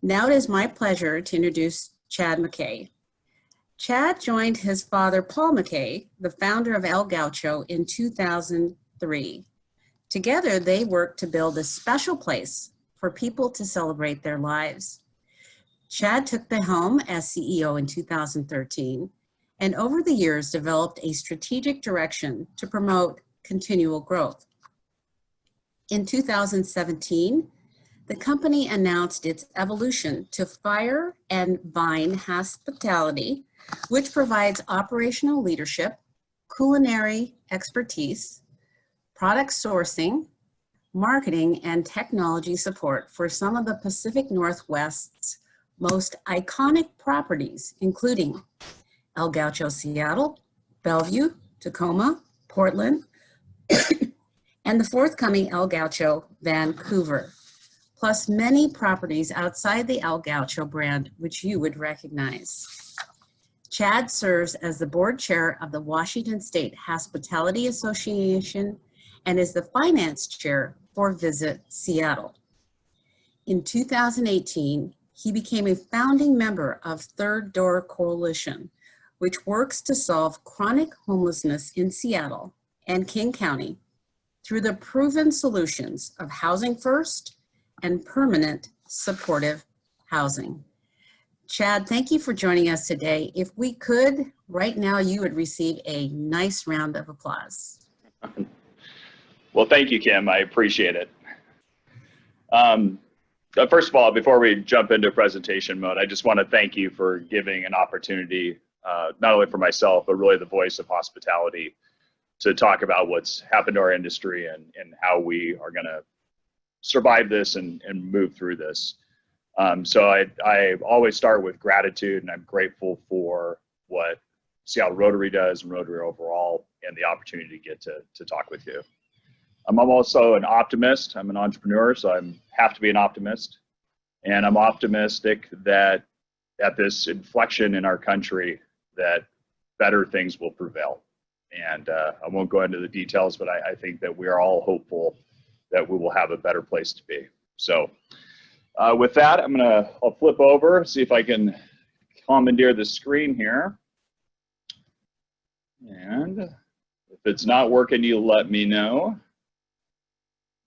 Now it is my pleasure to introduce Chad Mckay. Chad joined his father, Paul Mckay, the founder of El Gaucho, in 2003. Together, they worked to build a special place for people to celebrate their lives. Chad took the helm as CEO in 2013, and over the years developed a strategic direction to promote continual growth. In 2017, the company announced its evolution to Fire and Vine Hospitality, which provides operational leadership, culinary expertise, product sourcing, marketing, and technology support for some of the Pacific Northwest's most iconic properties, including El Gaucho, Seattle, Bellevue, Tacoma, Portland, and the forthcoming El Gaucho, Vancouver, plus many properties outside the El Gaucho brand, which you would recognize. Chad serves as the board chair of the Washington State Hospitality Association and is the finance chair for Visit Seattle. In 2018, he became a founding member of Third Door Coalition, which works to solve chronic homelessness in Seattle and King County through the proven solutions of housing first and permanent supportive housing. Chad, thank you for joining us today. If we could, right now, you would receive a nice round of applause. Well, thank you, Kim. I appreciate it. First of all, before we jump into presentation mode, I just want to thank you for giving an opportunity, not only for myself, but really the voice of hospitality, to talk about what's happened to our industry and how we are going to survive this and move through this. So I always start with gratitude, and I'm grateful for what Seattle Rotary does and Rotary overall, and the opportunity to get to talk with you. I'm also an optimist. I'm an entrepreneur, so I have to be an optimist. And I'm optimistic that at this inflection in our country, that better things will prevail. And I won't go into the details, but I think that we are all hopeful that we will have a better place to be. So with that, I'll flip over, see if I can commandeer the screen here. And if it's not working, you let me know.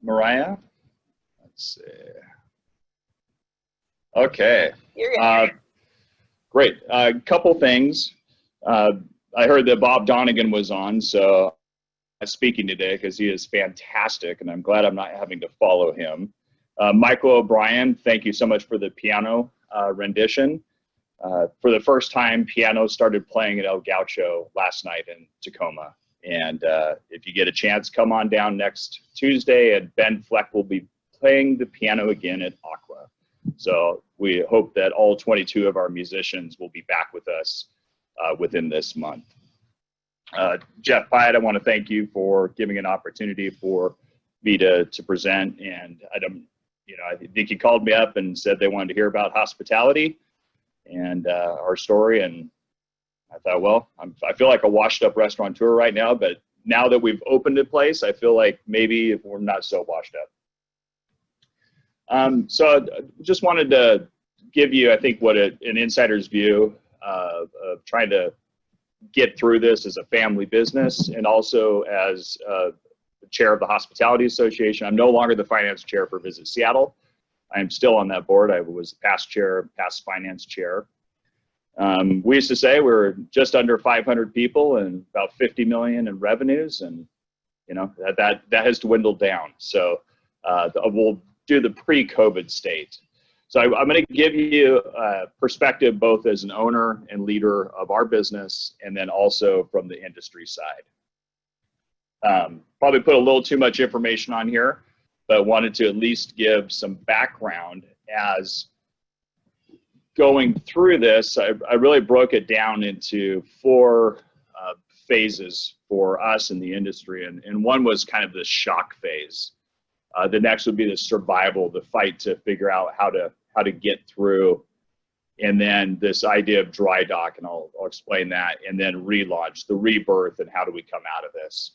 Mariah, let's see. Okay. Great. A couple things. I heard that Bob Donegan was on, so I'm speaking today because he is fantastic, and I'm glad I'm not having to follow him. Michael O'Brien, thank you so much for the piano rendition. For the first time, piano started playing at El Gaucho last night in Tacoma. And if you get a chance, come on down next Tuesday, and Ben Fleck will be playing the piano again at Aqua. So we hope that all 22 of our musicians will be back with us within this month. Jeff Pyatt, I want to thank you for giving an opportunity for me to present. And I think he called me up and said they wanted to hear about hospitality and our story. And I thought, well, I feel like a washed up restaurateur right now, but now that we've opened a place, I feel like maybe we're not so washed up. So I just wanted to give you, I think, what an insider's view of trying to get through this as a family business, and also as the chair of the Hospitality Association. I'm no longer the finance chair for Visit Seattle. I am still on that board. I was past finance chair. We used to say we're just under 500 people and about 50 million in revenues, and that has dwindled down. So we'll do the pre-COVID state. So I'm going to give you a perspective both as an owner and leader of our business, and then also from the industry side. Probably put a little too much information on here, but wanted to at least give some background. As going through this, I really broke it down into four phases for us in the industry, and one was kind of the shock phase. The next would be the survival, the fight to figure out how to get through, and then this idea of dry dock, and I'll explain that, and then relaunch, the rebirth, and how do we come out of this.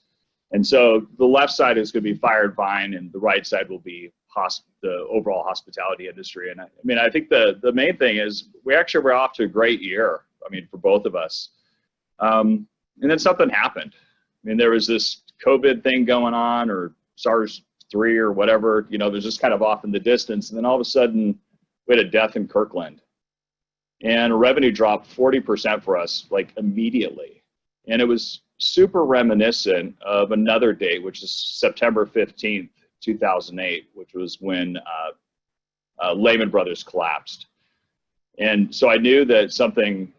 And so the left side is going to be Fire and Vine, and the right side will be the overall hospitality industry. And I mean, I think the main thing is we actually were off to a great year. I mean, for both of us. And then something happened. I mean, there was this COVID thing going on, or SARS-3 or whatever, you know, there's just kind of off in the distance. And then all of a sudden we had a death in Kirkland, and revenue dropped 40% for us, like immediately. And it was super reminiscent of another date, which is September 15th, 2008, which was when Lehman Brothers collapsed. And so I knew that something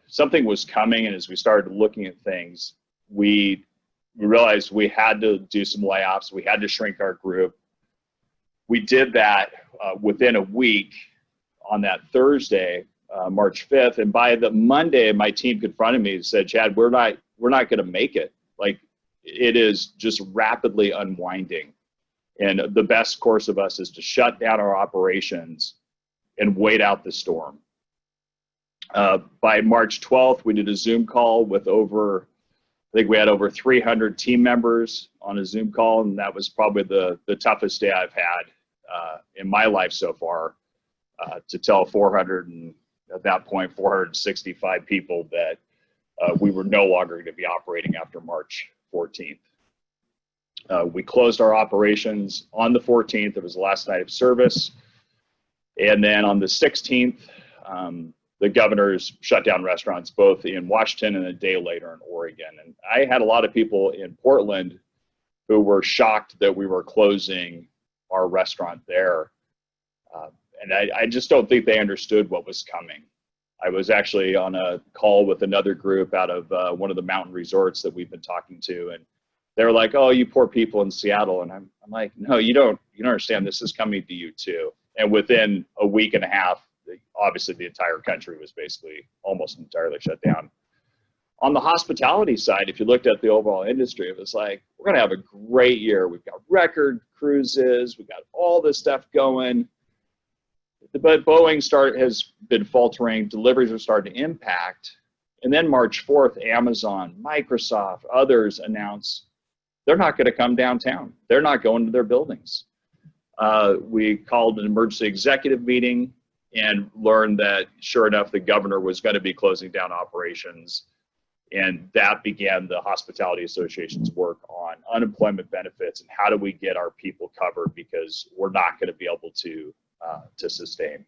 was coming. And as we started looking at things, we realized we had to do some layoffs. We had to shrink our group. We did that within a week on that Thursday, March 5th. And by the Monday, my team confronted me and said, Chad, we're not going to make it. Like, it is just rapidly unwinding. And the best course of us is to shut down our operations and wait out the storm. By March 12th, we did a Zoom call with I think we had over 300 team members on a Zoom call, and that was probably the toughest day I've had in my life so far, to tell 465 people that we were no longer going to be operating after March 14th. We closed our operations on the 14th. It was the last night of service. And then on the 16th, the governors shut down restaurants both in Washington and a day later in Oregon. And I had a lot of people in Portland who were shocked that we were closing our restaurant there. And I just don't think they understood what was coming. I was actually on a call with another group out of one of the mountain resorts that we've been talking to, and they were like, "Oh, you poor people in Seattle." And I'm like, "No, you don't understand. This is coming to you too." And within a week and a half, obviously the entire country was basically almost entirely shut down. On the hospitality side, if you looked at the overall industry, it was like, we're going to have a great year. We've got record cruises. We've got all this stuff going. But Boeing has been faltering. Deliveries are starting to impact. And then March 4th, Amazon, Microsoft, others announced they're not going to come downtown. They're not going to their buildings. We called an emergency executive meeting and learned that, sure enough, the governor was going to be closing down operations. And that began the Hospitality Association's work on unemployment benefits and how do we get our people covered, because we're not going to be able to sustain.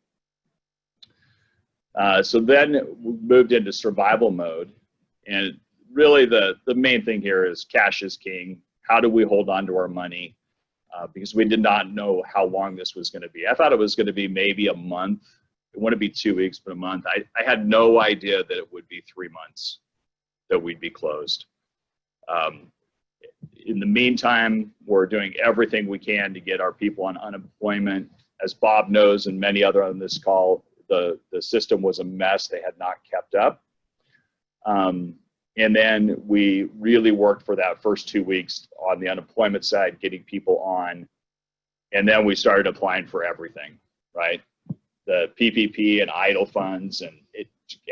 So then we moved into survival mode. And really the main thing here is cash is king. How do we hold on to our money? Because we did not know how long this was going to be. I thought it was going to be maybe a month. It wouldn't be 2 weeks, but a month. I had no idea that it would be 3 months that we'd be closed. In the meantime, we're doing everything we can to get our people on unemployment. As Bob knows, and many other on this call, the system was a mess. They had not kept up. And then we really worked for that first 2 weeks on the unemployment side, getting people on. And then we started applying for everything, right? The PPP and EIDL funds, and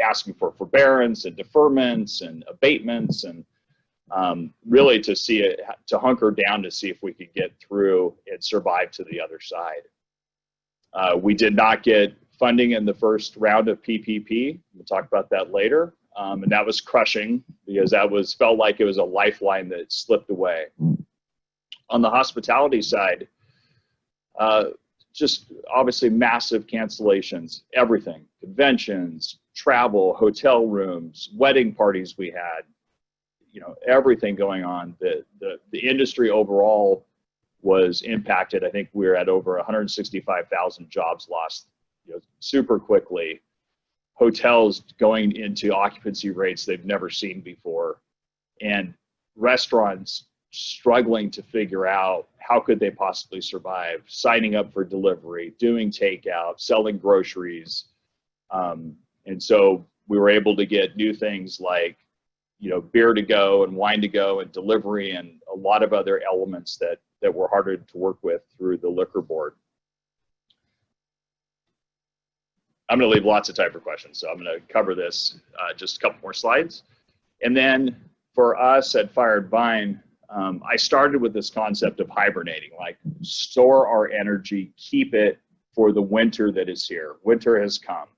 asking for forbearance and deferments and abatements, and really to hunker down to see if we could get through and survive to the other side. We did not get funding in the first round of PPP. We'll talk about that later. And that was crushing, because felt like it was a lifeline that slipped away. On the hospitality side, just obviously massive cancellations, everything, conventions, travel, hotel rooms, wedding parties we had, everything going on. The industry overall was impacted. I think we were at over 165,000 jobs lost, super quickly. Hotels going into occupancy rates they've never seen before, and restaurants struggling to figure out how could they possibly survive, signing up for delivery, doing takeout, selling groceries. And so we were able to get new things like, beer to go and wine to go and delivery, and a lot of other elements that were harder to work with through the liquor board. I'm going to leave lots of time for questions, so I'm going to cover this just a couple more slides. And then for us at Fire and Vine, I started with this concept of hibernating, like store our energy, keep it for the winter that is here. Winter has come.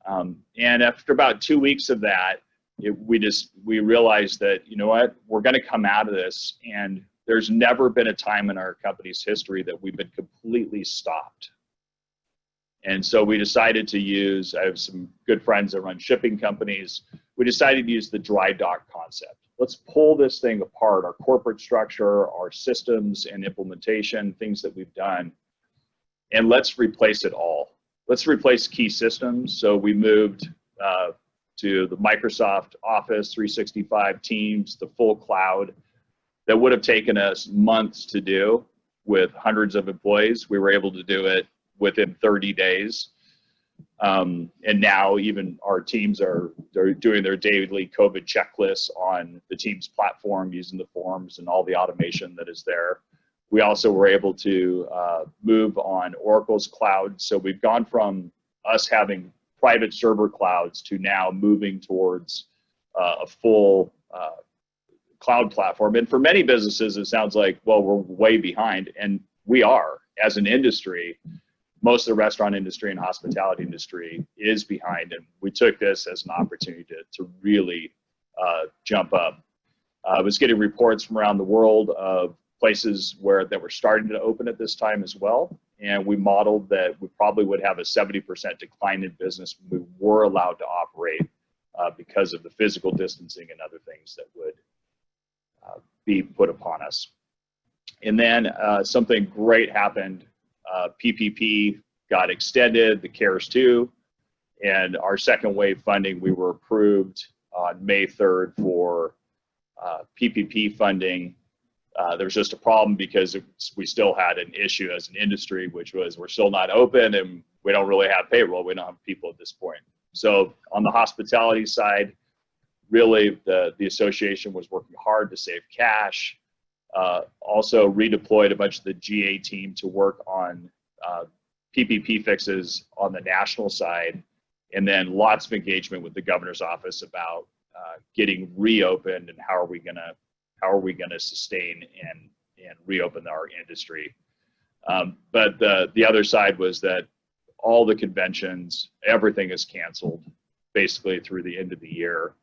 And after about 2 weeks of that, we realized that, you know what, we're going to come out of this, and there's never been a time in our company's history that we've been completely stopped. And so we decided to use, I have some good friends that run shipping companies. We decided to use the dry dock concept. Let's pull this thing apart, our corporate structure, our systems and implementation, things that we've done, and let's replace it all. Let's replace key systems. So we moved to the Microsoft Office 365, Teams, the full cloud. That would have taken us months to do with hundreds of employees. We were able to do it within 30 days. And now even our teams they're doing their daily COVID checklists on the Teams platform using the forms and all the automation that is there. We also were able to move on Oracle's cloud. So we've gone from us having private server clouds to now moving towards a full cloud platform. And for many businesses, it sounds like, well, we're way behind, and we are. As an industry, most of the restaurant industry and hospitality industry is behind, and we took this as an opportunity to really jump up. I was getting reports from around the world of places that were starting to open at this time as well, and we modeled that we probably would have a 70% decline in business when we were allowed to operate because of the physical distancing and other things that would be put upon us. And then something great happened. PPP got extended, the CARES 2, and our second wave funding, we were approved on May 3rd for PPP funding. There was just a problem because we still had an issue as an industry, which was we're still not open and we don't really have payroll. We don't have people at this point. So on the hospitality side, really the association was working hard to save cash. Also redeployed a bunch of the GA team to work on PPP fixes on the national side, and then lots of engagement with the governor's office about getting reopened and how are we gonna sustain and reopen our industry. But the other side was that all the conventions, everything is canceled basically through the end of the year.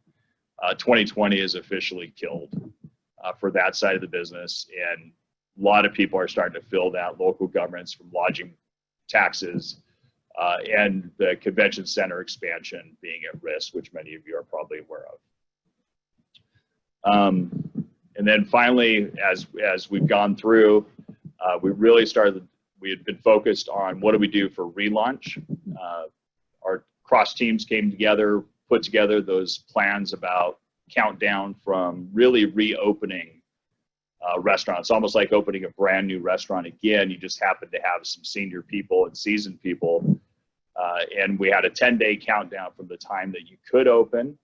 2020 is officially killed for that side of the business, and a lot of people are starting to feel that, local governments from lodging taxes and the convention center expansion being at risk, which many of you are probably aware of. And then finally, as we've gone through, we had been focused on what do we do for relaunch. Our cross teams came together, put together those plans about countdown from really reopening restaurants, almost like opening a brand new restaurant again. You just happen to have some senior people and seasoned people. And we had a 10-day countdown from the time that you could open,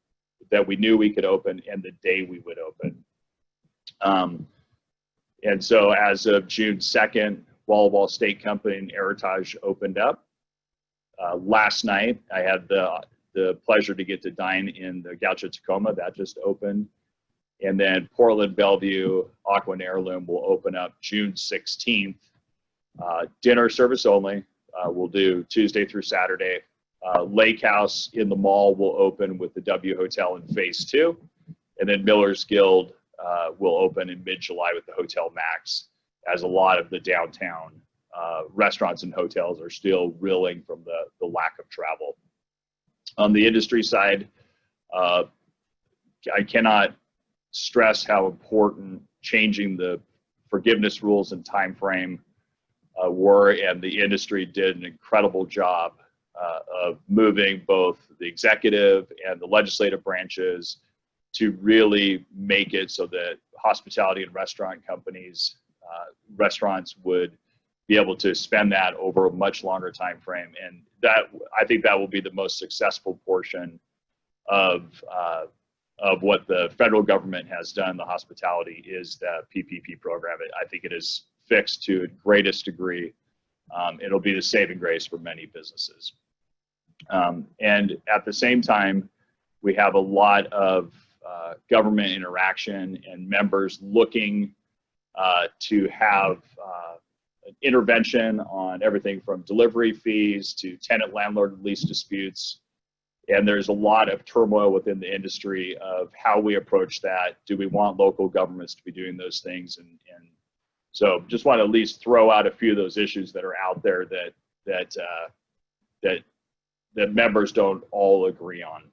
that we knew we could open, and the day we would open. And so as of June 2nd, Walla Walla Steak Company and Heritage opened up. Last night, I had the pleasure to get to dine in the Gaucho Tacoma. That just opened. And then Portland Bellevue Aqua and Heirloom will open up June 16th. Dinner service only. We'll do Tuesday through Saturday. Lake House in the mall will open with the W Hotel in phase 2. And then Miller's Guild will open in mid-July with the Hotel Max, as a lot of the downtown restaurants and hotels are still reeling from the lack of travel. On the industry side, I cannot stress how important changing the forgiveness rules and time frame were, and the industry did an incredible job of moving both the executive and the legislative branches to really make it so that hospitality and restaurant companies, restaurants would be able to spend that over a much longer time frame. And I think that will be the most successful portion of what the federal government has done. The hospitality is the PPP program. I think it is fixed to the greatest degree. It'll be the saving grace for many businesses. And at the same time, we have a lot of government interaction and members looking to have an intervention on everything from delivery fees to tenant landlord lease disputes. And there's a lot of turmoil within the industry of how we approach that. Do we want local governments to be doing those things? And so just want to at least throw out a few of those issues that are out there that members don't all agree on.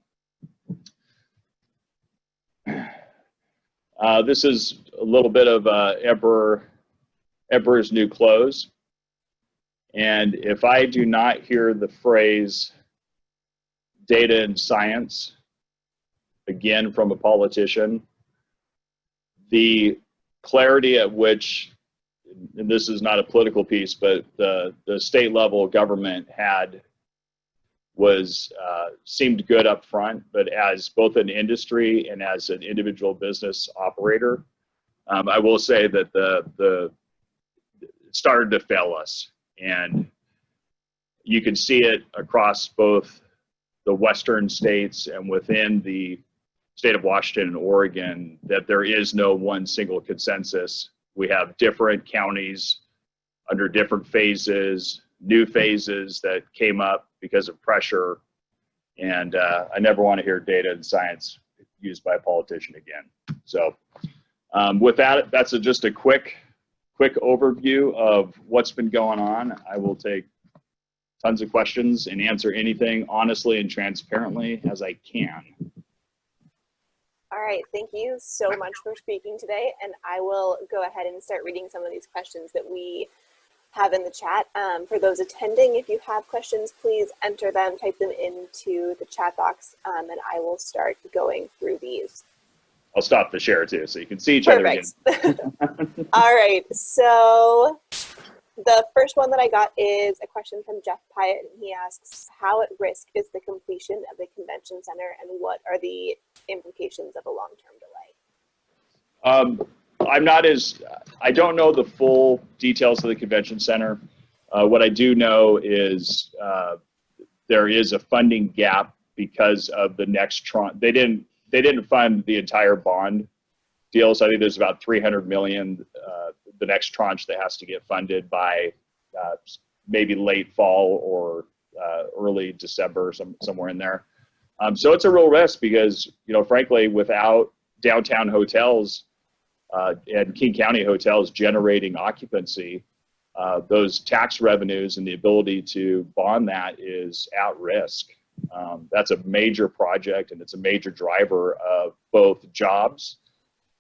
This is a little bit of Emperor's New Clothes. And if I do not hear the phrase data and science again from a politician, the clarity at which, and this is not a political piece, but the state level government seemed good up front, but as both an industry and as an individual business operator, I will say that it started to fail us. And you can see it across both the western states and within the state of Washington and Oregon, that there is no one single consensus. We have different counties under different phases, new phases that came up because of pressure. And I never want to hear data and science used by a politician again. So with that, that's just a quick overview of what's been going on. I will take tons of questions and answer anything honestly and transparently as I can. All right, thank you so much for speaking today. And I will go ahead and start reading some of these questions that we have in the chat. For those attending, if you have questions, please enter them, type them into the chat box, and I will start going through these. I'll stop the share too, so you can see each other again. All right, so the first one that I got is a question from Jeff Pyatt, and he asks, how at risk is the completion of the convention center, and what are the implications of a long-term delay? I don't know the full details of the convention center. What I do know is there is a funding gap because of the next tranche. They didn't fund the entire bond deal, so I think there's about $300 million, the next tranche that has to get funded by maybe late fall or early December, somewhere in there. So it's a real risk because, frankly, without downtown hotels and King County hotels generating occupancy, those tax revenues and the ability to bond that is at risk. That's a major project, and it's a major driver of both jobs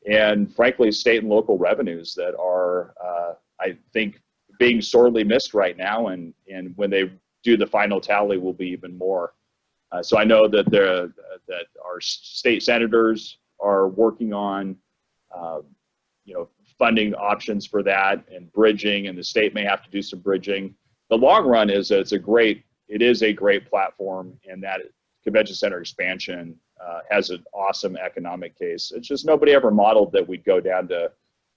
and, frankly, state and local revenues that are, I think, being sorely missed right now, and when they do the final tally will be even more. So I know that that our state senators are working on funding options for that and bridging, and the state may have to do some bridging. The long run is that it is a great platform, and that convention center expansion has an awesome economic case. It's just nobody ever modeled that we'd go down to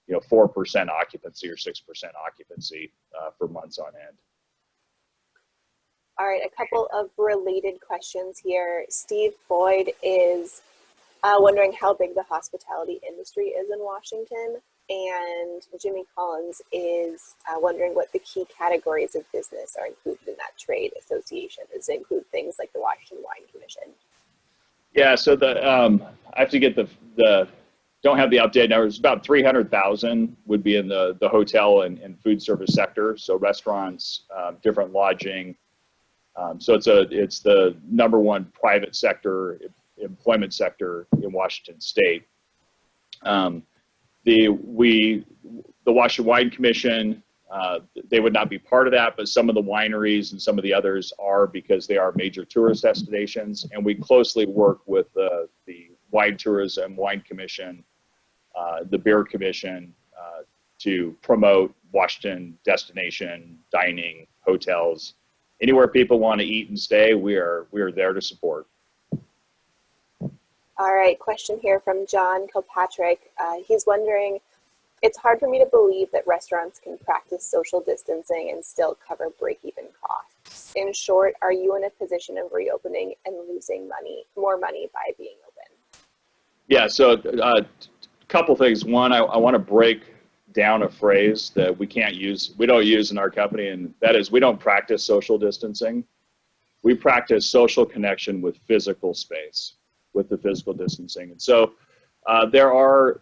4% occupancy or 6% occupancy for months on end. All right, a couple of related questions here. Steve Boyd is wondering how big the hospitality industry is in Washington, and Jimmy Collins is wondering what the key categories of business are included in that trade association. Does it include things like the Washington Wine Commission? Yeah, so I have to get don't have the updated numbers. About 300,000 would be in the hotel and food service sector, so restaurants, different lodging. So it's the #1 private sector employment sector in Washington State. The Washington Wine Commission, they would not be part of that, but some of the wineries and some of the others are, because they are major tourist destinations, and we closely work with the Wine Tourism, Wine Commission, the Beer Commission to promote Washington destination dining, hotels. Anywhere people want to eat and stay, we are there to support. All right, question here from John Kilpatrick. He's wondering, it's hard for me to believe that restaurants can practice social distancing and still cover break-even costs. In short, are you in a position of reopening and losing more money by being open? Yeah, so a couple things. One, I want to break down a phrase that we don't use in our company, and that is we don't practice social distancing. We practice social connection with physical space, with the physical distancing. And so the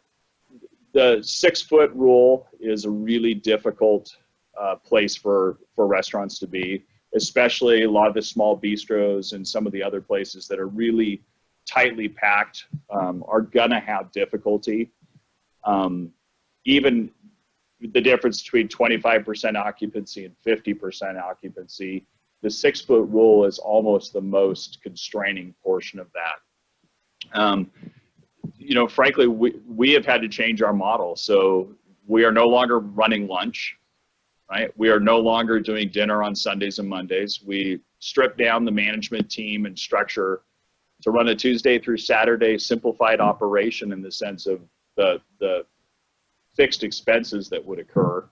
6-foot rule is a really difficult place for restaurants to be, especially a lot of the small bistros and some of the other places that are really tightly packed are gonna have difficulty. Even the difference between 25% occupancy and 50% occupancy, the 6-foot rule is almost the most constraining portion of that. You know, frankly, we have had to change our model. So we are no longer running lunch, right? We are no longer doing dinner on Sundays and Mondays. We stripped down the management team and structure to run a Tuesday through Saturday simplified operation in the sense of the fixed expenses that would occur.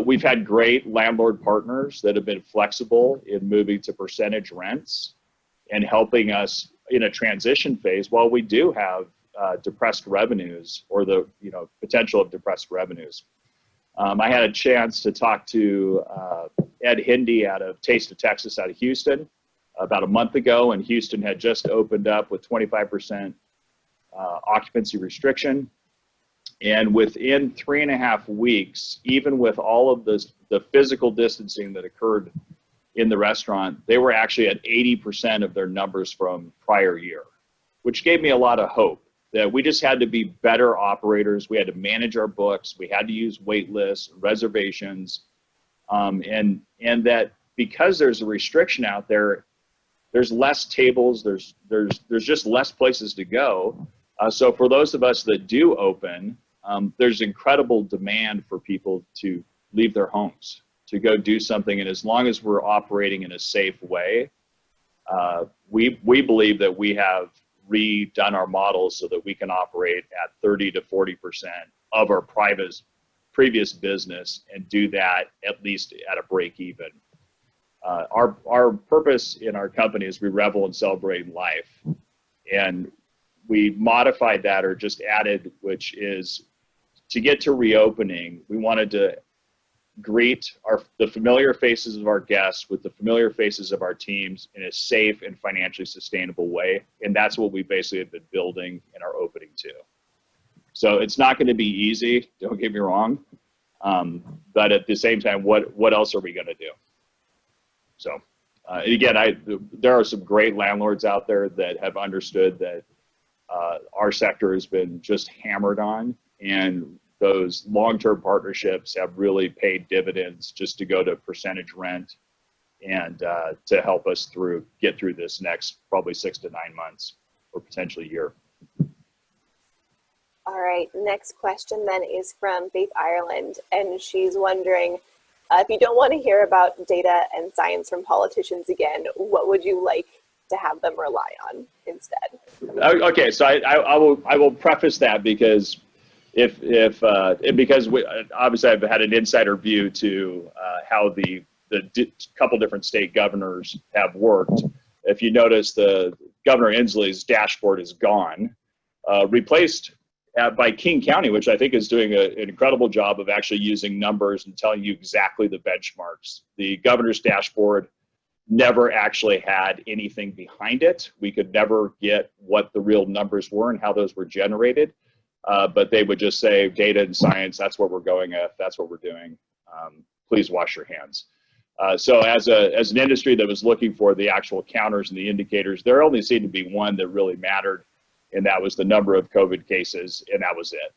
We've had great landlord partners that have been flexible in moving to percentage rents and helping us in a transition phase while we do have depressed revenues or the potential of depressed revenues. I had a chance to talk to Ed Hindy out of Taste of Texas out of Houston about a month ago, and Houston had just opened up with 25% occupancy restriction. And within 3.5 weeks, even with all of the physical distancing that occurred in the restaurant, they were actually at 80% of their numbers from prior year, which gave me a lot of hope that we just had to be better operators. We had to manage our books. We had to use wait lists, reservations, and that because there's a restriction out there, there's less tables, there's just less places to go. So for those of us that do open, there's incredible demand for people to leave their homes, to go do something. And as long as we're operating in a safe way, we believe that we have redone our models so that we can operate at 30 to 40% of our previous business and do that at least at a break even. Our purpose in our company is we revel and celebrate life. And we modified that or just added, which is to get to reopening, we wanted to greet the familiar faces of our guests with the familiar faces of our teams in a safe and financially sustainable way. And that's what we basically have been building in our opening too. So it's not going to be easy, don't get me wrong. But at the same time, what else are we going to do? So again, there are some great landlords out there that have understood that our sector has been just hammered on, and those long-term partnerships have really paid dividends just to go to percentage rent and to help us get through this next probably 6 to 9 months or potentially a year. All right, next question then is from Faith Ireland, and she's wondering, if you don't want to hear about data and science from politicians again, what would you like to have them rely on instead? Okay, so I will preface that because because we obviously I've had an insider view to how the couple different state governors have worked. If you notice, the Governor Inslee's dashboard is gone, replaced by King County, which I think is doing an incredible job of actually using numbers and telling you exactly the benchmarks. The governor's dashboard never actually had anything behind it. We could never get what the real numbers were and how those were generated. But they would just say data and science, that's what we're going at, that's what we're doing. Please wash your hands. So as an industry that was looking for the actual counters and the indicators, there only seemed to be one that really mattered, and that was the number of COVID cases, and that was it.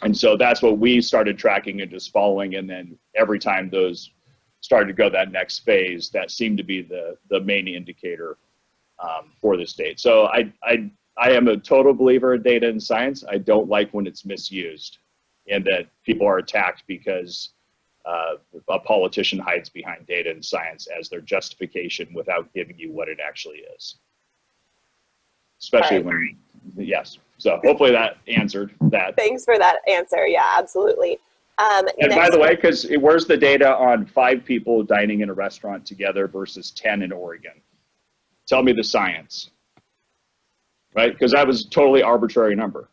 And so that's what we started tracking and just following, and then every time those started to go that next phase, that seemed to be the main indicator for the state. So I am a total believer in data and science. I don't like when it's misused and that people are attacked because a politician hides behind data and science as their justification without giving you what it actually is. Especially when, yes. So hopefully that answered that. Thanks for that answer. Yeah, absolutely. And by the way, because where's the data on 5 people dining in a restaurant together versus 10 in Oregon? Tell me the science. right? Because that was a totally arbitrary number.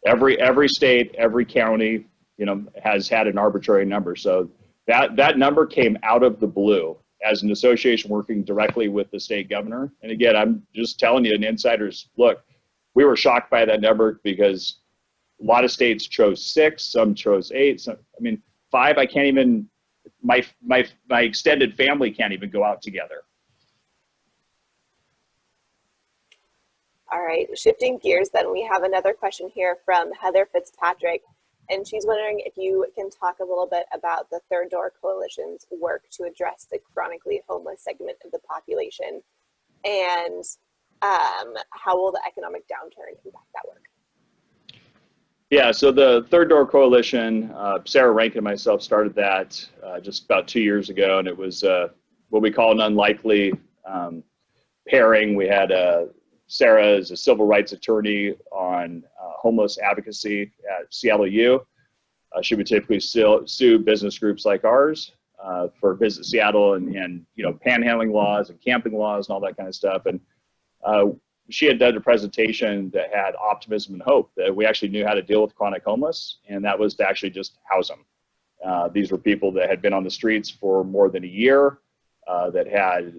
Every state, every county, you know, has had an arbitrary number. So that number came out of the blue as an association working directly with the state governor. And again, I'm just telling you, an insider's look, we were shocked by that number because a lot of states chose 6, some chose 8. Some, I mean, 5, I can't even, my extended family can't even go out together. All right, shifting gears then, we have another question here from Heather Fitzpatrick, and she's wondering if you can talk a little bit about the Third Door Coalition's work to address the chronically homeless segment of the population, and how will the economic downturn impact that work? Yeah, so the Third Door Coalition, Sarah Rankin and myself started that just about 2 years ago, and it was what we call an unlikely pairing. We had Sarah is a civil rights attorney on homeless advocacy at Seattle U. She would typically sue business groups like ours for Visit Seattle and you know, panhandling laws and camping laws and all that kind of stuff. And she had done a presentation that had optimism and hope that we actually knew how to deal with chronic homeless, and that was to actually just house them. These were people that had been on the streets for more than a year, that had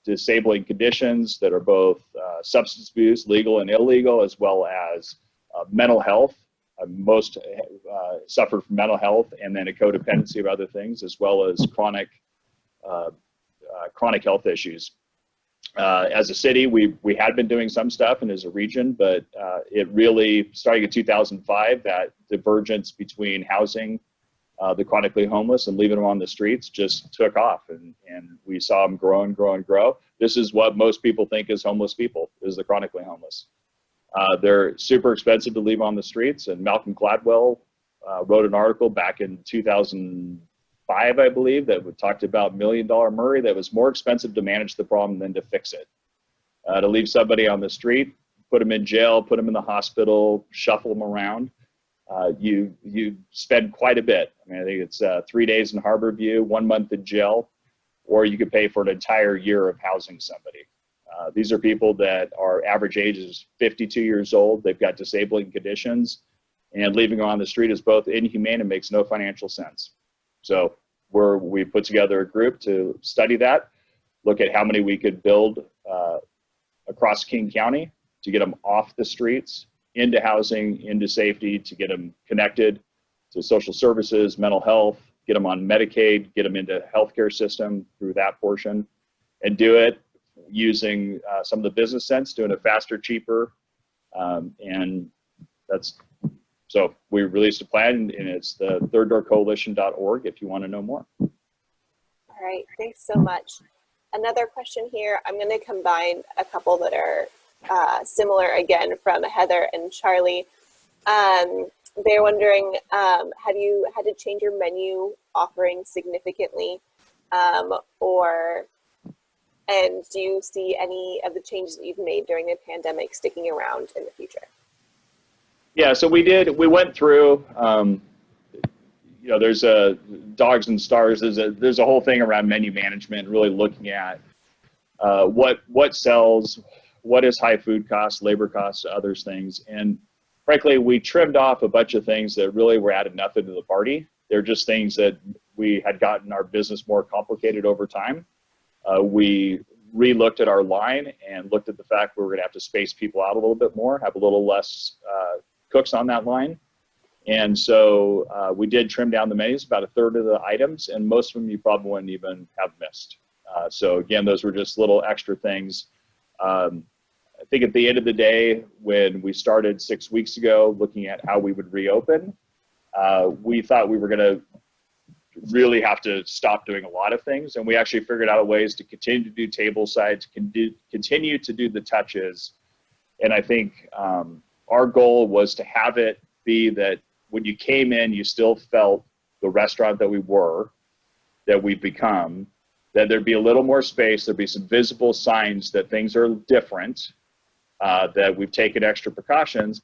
disabling conditions that are both substance abuse, legal and illegal, as well as mental health. Most suffered from mental health and then a codependency of other things, as well as chronic health issues. As a city, we had been doing some stuff, and as a region, but it really, starting in 2005, that divergence between housing the chronically homeless and leaving them on the streets just took off, and we saw them grow and grow and grow. This is what most people think is homeless people, is the chronically homeless. They're super expensive to leave on the streets, and Malcolm Gladwell wrote an article back in 2005, I believe, that talked about $1 Million Murray, that was more expensive to manage the problem than to fix it. To leave somebody on the street, put them in jail, put them in the hospital, shuffle them around. You spend quite a bit. I mean, I think it's 3 days in Harborview, 1 month in jail, or you could pay for an entire year of housing somebody. These are people that our average age is 52 years old. They've got disabling conditions, and leaving them on the street is both inhumane and makes no financial sense. So we put together a group to study that, look at how many we could build across King County to get them off the streets, into housing, into safety, to get them connected to social services, mental health, get them on Medicaid, get them into healthcare system through that portion, and do it using some of the business sense, doing it faster, cheaper, and that's, so we released a plan, and it's the thirddoorcoalition.org if you want to know more. All right, thanks so much. Another question here, I'm going to combine a couple that are similar again from Heather and Charlie. They're wondering, have you had to change your menu offering significantly, and do you see any of the changes that you've made during the pandemic sticking around in the future? Yeah, so we went through, you know, there's a Dogs and Stars, there's a whole thing around menu management, really looking at what sells, what is high food costs, labor costs, others things. And frankly, we trimmed off a bunch of things that really were added nothing to the party. They're just things that we had gotten our business more complicated over time. We re-looked at our line and looked at the fact we were going to have to space people out a little bit more, have a little less cooks on that line. And so we did trim down the menus, about a third of the items, and most of them you probably wouldn't even have missed. So again, those were just little extra things. I think at the end of the day, when we started 6 weeks ago looking at how we would reopen, we thought we were going to really have to stop doing a lot of things, and we actually figured out ways to continue to do table sides, continue to do the touches. And I think our goal was to have it be that when you came in, you still felt the restaurant that we've become, that there'd be a little more space, there'd be some visible signs that things are different, that we've taken extra precautions,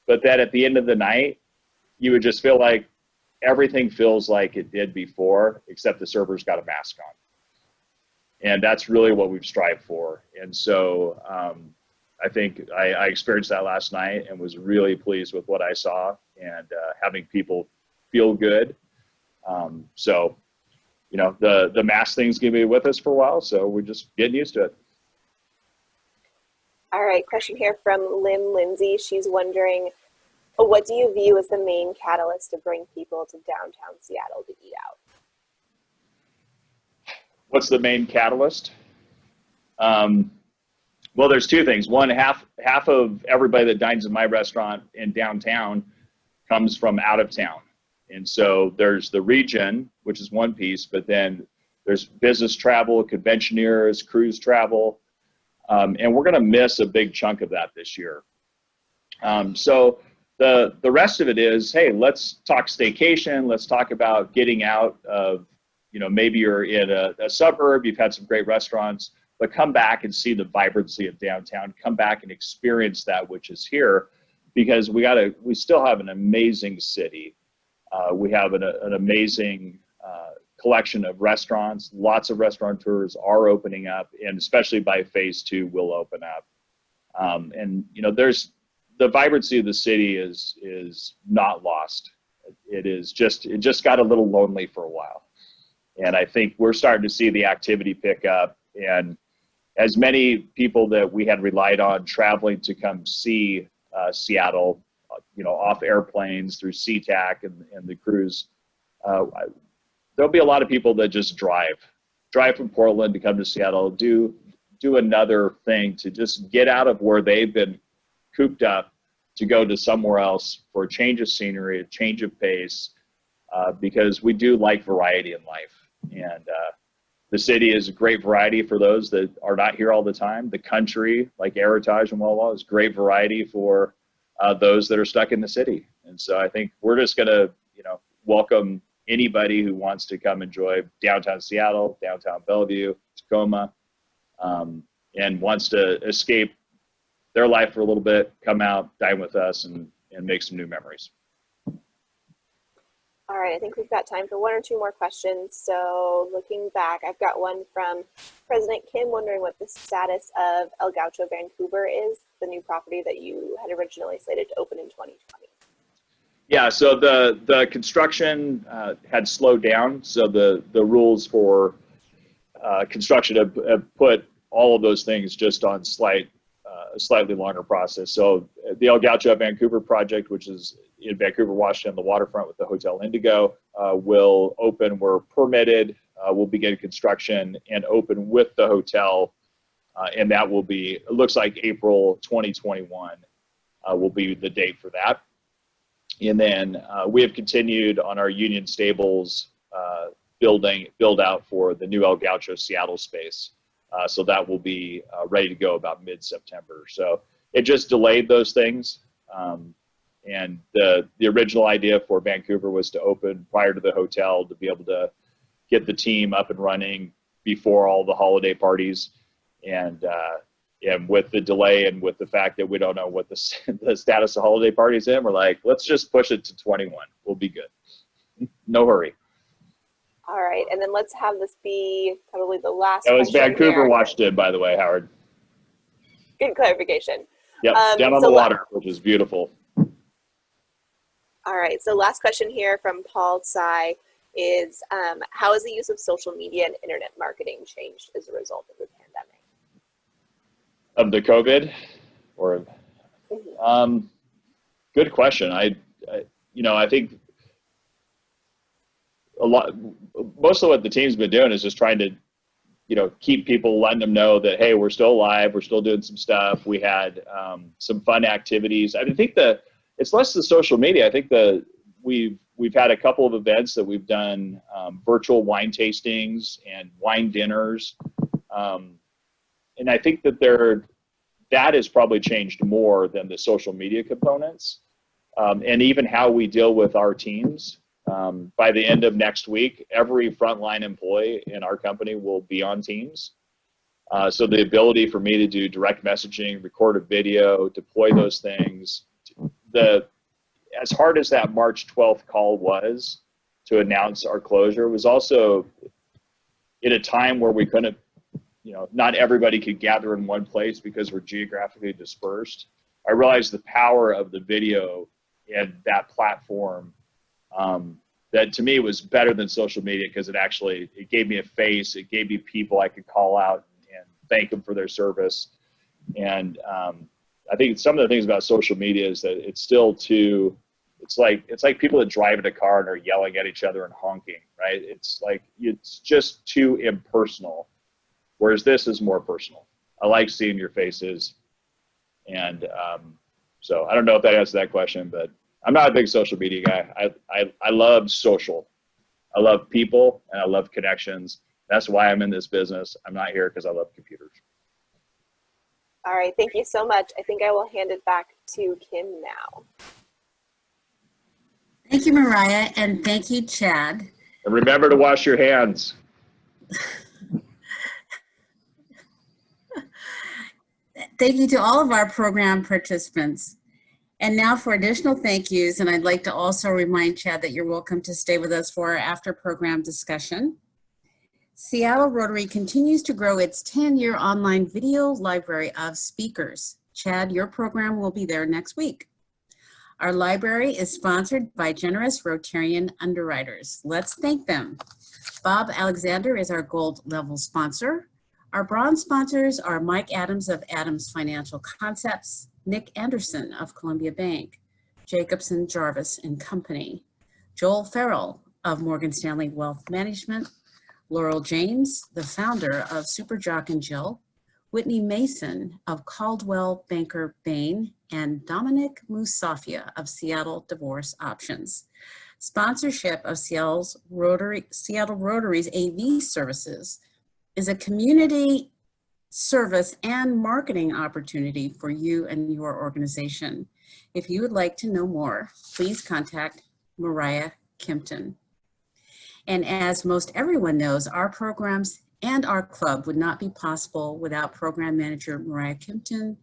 but that at the end of the night, you would just feel like everything feels like it did before, except the server's got a mask on. And that's really what we've strived for. And so I think I experienced that last night and was really pleased with what I saw, and having people feel good. So, you know, the mask thing's going to be with us for a while, so we're just getting used to it. All right, question here from Lynn Lindsay. She's wondering, what do you view as the main catalyst to bring people to downtown Seattle to eat out? What's the main catalyst? Well, there's two things. One, half of everybody that dines in my restaurant in downtown comes from out of town. And so there's the region, which is one piece, but then there's business travel, conventioneers, cruise travel. And we're going to miss a big chunk of that this year. So the rest of it is, hey, let's talk staycation. Let's talk about getting out of, you know, maybe you're in a suburb, you've had some great restaurants, but come back and see the vibrancy of downtown. Come back and experience that which is here, because we still have an amazing city. We have an amazing collection of restaurants. Lots of restaurateurs are opening up, and especially by phase 2 will open up. And you know, the vibrancy of the city is not lost. It just got a little lonely for a while. And I think we're starting to see the activity pick up, and as many people that we had relied on traveling to come see Seattle, you know, off airplanes through SeaTac and the cruise, there'll be a lot of people that just drive from Portland to come to Seattle, do another thing to just get out of where they've been cooped up, to go to somewhere else for a change of scenery, a change of pace, because we do like variety in life. And the city is a great variety for those that are not here all the time. The country, like Heritage and Wawa, is great variety for those that are stuck in the city. And so I think we're just going to, you know, welcome anybody who wants to come enjoy downtown Seattle, downtown Bellevue, Tacoma, and wants to escape their life for a little bit, come out, dine with us, and make some new memories. All right, I think we've got time for one or two more questions. So looking back, I've got one from President Kim wondering what the status of El Gaucho Vancouver is, the new property that you had originally slated to open in 2020. Yeah, so the construction had slowed down. So the rules for construction have put all of those things just on a slightly longer process. So the El Gaucho Vancouver project, which is in Vancouver, Washington, the waterfront with the Hotel Indigo, will open. We're permitted. We'll begin construction and open with the hotel, and that will be, it looks like April 2021 will be the date for that. And then we have continued on our Union Stables build out for the new El Gaucho Seattle space. So that will be ready to go about mid-September. So it just delayed those things. And the original idea for Vancouver was to open prior to the hotel, to be able to get the team up and running before all the holiday parties. And with the delay and with the fact that we don't know what the status of holiday parties in, we're like, let's just push it to 21. We'll be good. No hurry. All right, and then let's have this be probably the last. That was Vancouver, Washington, by the way, Howard. Good clarification. Yep, down on the water, which is beautiful. All right, so last question here from Paul Tsai is, how has the use of social media and internet marketing changed as a result of the pandemic? Of the COVID? Or, good question. I think most of what the team's been doing is just trying to, keep people, letting them know that, hey, we're still alive, we're still doing some stuff. We had some fun activities. I think it's less the social media. I think we've had a couple of events that we've done, virtual wine tastings and wine dinners. And I think that has probably changed more than the social media components, and even how we deal with our teams. By the end of next week, every frontline employee in our company will be on Teams. So the ability for me to do direct messaging, record a video, deploy those things. As hard as that March 12th call was to announce our closure, was also in a time where we couldn't not everybody could gather in one place because we're geographically dispersed. I realized the power of the video and that platform, that to me was better than social media, because it gave me a face, it gave me people I could call out and thank them for their service. And I think some of the things about social media is that it's still too, it's like people that drive in a car and are yelling at each other and honking, right? It's just too impersonal. Whereas this is more personal. I like seeing your faces. And so I don't know if that answers that question, but I'm not a big social media guy. I love social. I love people and I love connections. That's why I'm in this business. I'm not here because I love computers. All right, thank you so much. I think I will hand it back to Kim now. Thank you, Mariah, and thank you, Chad. And remember to wash your hands. Thank you to all of our program participants. And now for additional thank yous, and I'd like to also remind Chad that you're welcome to stay with us for our after-program discussion. Seattle Rotary continues to grow its 10-year online video library of speakers. Chad, your program will be there next week. Our library is sponsored by generous Rotarian underwriters. Let's thank them. Bob Alexander is our gold level sponsor. Our bronze sponsors are Mike Adams of Adams Financial Concepts, Nick Anderson of Columbia Bank, Jacobson Jarvis and Company, Joel Farrell of Morgan Stanley Wealth Management, Laurel James, the founder of Super Jock and Jill, Whitney Mason of Caldwell Banker Bain, and Dominic Musafia of Seattle Divorce Options. Sponsorship of Seattle Rotary's AV services is a community service and marketing opportunity for you and your organization. If you would like to know more, please contact Mariah Kimpton. And as most everyone knows, our programs and our club would not be possible without Program Manager Mariah Kimpton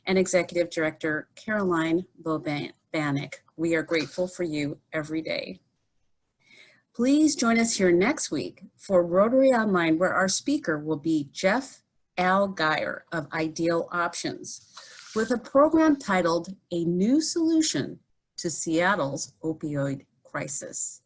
and Executive Director Caroline Bobanek. We are grateful for you every day. Please join us here next week for Rotary Online, where our speaker will be Jeff Al Geyer of Ideal Options, with a program titled A New Solution to Seattle's Opioid Crisis.